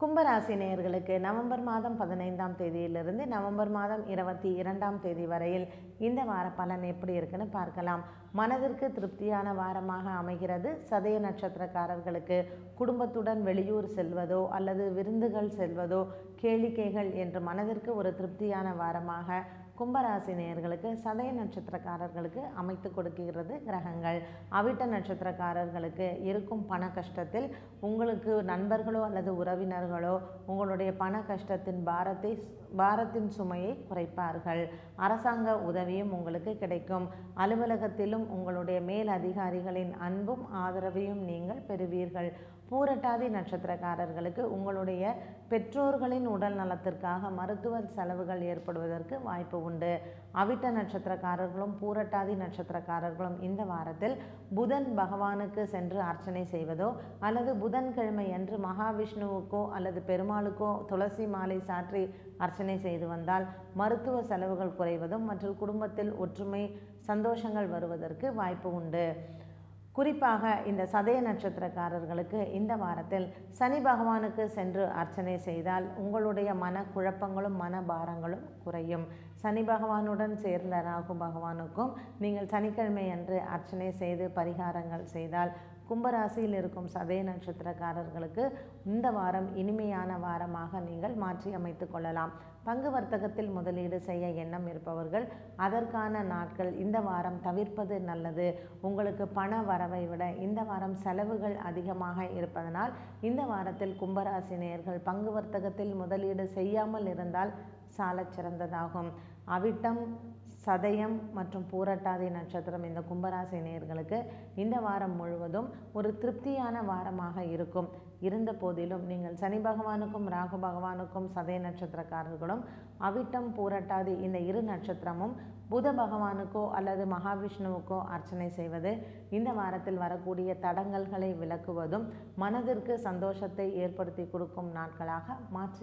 கும்பராசி நேயர்களுக்கு நவம்பர் மாதம் 15ஆம் தேதியிலிருந்து நவம்பர் மாதம் 22ஆம் தேதி வரையில் இந்த வார பலன் எப்படி இருக்குன்னு பார்க்கலாம். மனதிற்கு திருப்தியான வாரமாக அமைகிறது. சதய நட்சத்திரக்காரர்களுக்கு குடும்பத்துடன் வெளியூர் செல்வதோ அல்லது விருந்துகள் செல்வதோ கேளிக்கைகள் என்று மனதிற்கு ஒரு திருப்தியான வாரமாக கும்பராசி நேயர்களுக்கு சதய நட்சத்திரக்காரர்களுக்கு அமைத்து கொடுக்கிறது கிரகங்கள். அவிட்ட நட்சத்திரக்காரர்களுக்கு இருக்கும் பண கஷ்டத்தில் உங்களுக்கு நண்பர்களோ அல்லது உறவினர்களோ உங்களுடைய பண கஷ்டத்தின் பாரத்தின் சுமையை குறைப்பார்கள். அரசாங்க உதவியும் உங்களுக்கு கிடைக்கும். அலுவலகத்திலும் உங்களுடைய மேல் அதிகாரிகளின் அன்பும் ஆதரவையும் நீங்கள் பெறுவீர்கள். பூரட்டாதி நட்சத்திரக்காரர்களுக்கு உங்களுடைய பெற்றோர்களின் உடல் நலத்திற்காக மருத்துவ செலவுகள் ஏற்படுவதற்கு வாய்ப்பு உண்டு. அவிட்ட நட்சத்திரக்காரர்களும் பூரட்டாதி நட்சத்திரக்காரர்களும் இந்த வாரத்தில் புதன் பகவானுக்கு சென்று அர்ச்சனை செய்வதோ அல்லது புதன்கிழமை அன்று மகாவிஷ்ணுவுக்கோ அல்லது பெருமாளுக்கோ துளசி மாலை சாற்றி அர்ச்சனை செய்து வந்தால் மருத்துவ செலவுகள் குறைவதும் மற்றும் குடும்பத்தில் ஒற்றுமை சந்தோஷங்கள் வருவதற்கு வாய்ப்பு உண்டு. குறிப்பாக இந்த சதய நட்சத்திரக்காரர்களுக்கு இந்த வாரத்தில் சனி பகவானுக்கு சென்று அர்ச்சனை செய்தால் உங்களுடைய மன குழப்பங்களும் மன பாரங்களும் குறையும். சனி பகவானுடன் சேர்ந்த ராகு பகவானுக்கும் நீங்கள் சனிக்கிழமை அன்று அர்ச்சனை செய்து பரிகாரங்கள் செய்தால் கும்பராசியில் இருக்கும் சதய நட்சத்திரக்காரர்களுக்கு இந்த வாரம் இனிமையான வாரமாக நீங்கள் மாற்றி அமைத்து கொள்ளலாம். பங்கு வர்த்தகத்தில் முதலீடு செய்ய எண்ணம் இருப்பவர்கள் அதற்கான நாட்கள் இந்த வாரம் தவிர்ப்பது நல்லது. உங்களுக்கு பண வரவை விட இந்த வாரம் செலவுகள் அதிகமாக இருப்பதனால் இந்த வாரத்தில் கும்பராசி நேயர்கள் பங்கு வர்த்தகத்தில் முதலீடு செய்யாமல் இருந்தால் சாலச் சிறந்ததாகும். அவிட்டம் சதயம் மற்றும் பூரட்டாதி நட்சத்திரம் இந்த கும்பராசி நேயர்களுக்கு இந்த வாரம் முழுவதும் ஒரு திருப்தியான வாரமாக இருக்கும். இருந்த போதிலும் நீங்கள் சனி பகவானுக்கும் ராகு பகவானுக்கும் சதய நட்சத்திரக்காரர்களும் அவிட்டம் பூரட்டாதி இந்த இரு நட்சத்திரமும் புத பகவானுக்கோ அல்லது மகாவிஷ்ணுவுக்கோ அர்ச்சனை செய்வது இந்த வாரத்தில் வரக்கூடிய தடங்கல்களை விலக்குவதும் மனதிற்கு சந்தோஷத்தை ஏற்படுத்தி கொடுக்கும் நாட்களாக மாற்றி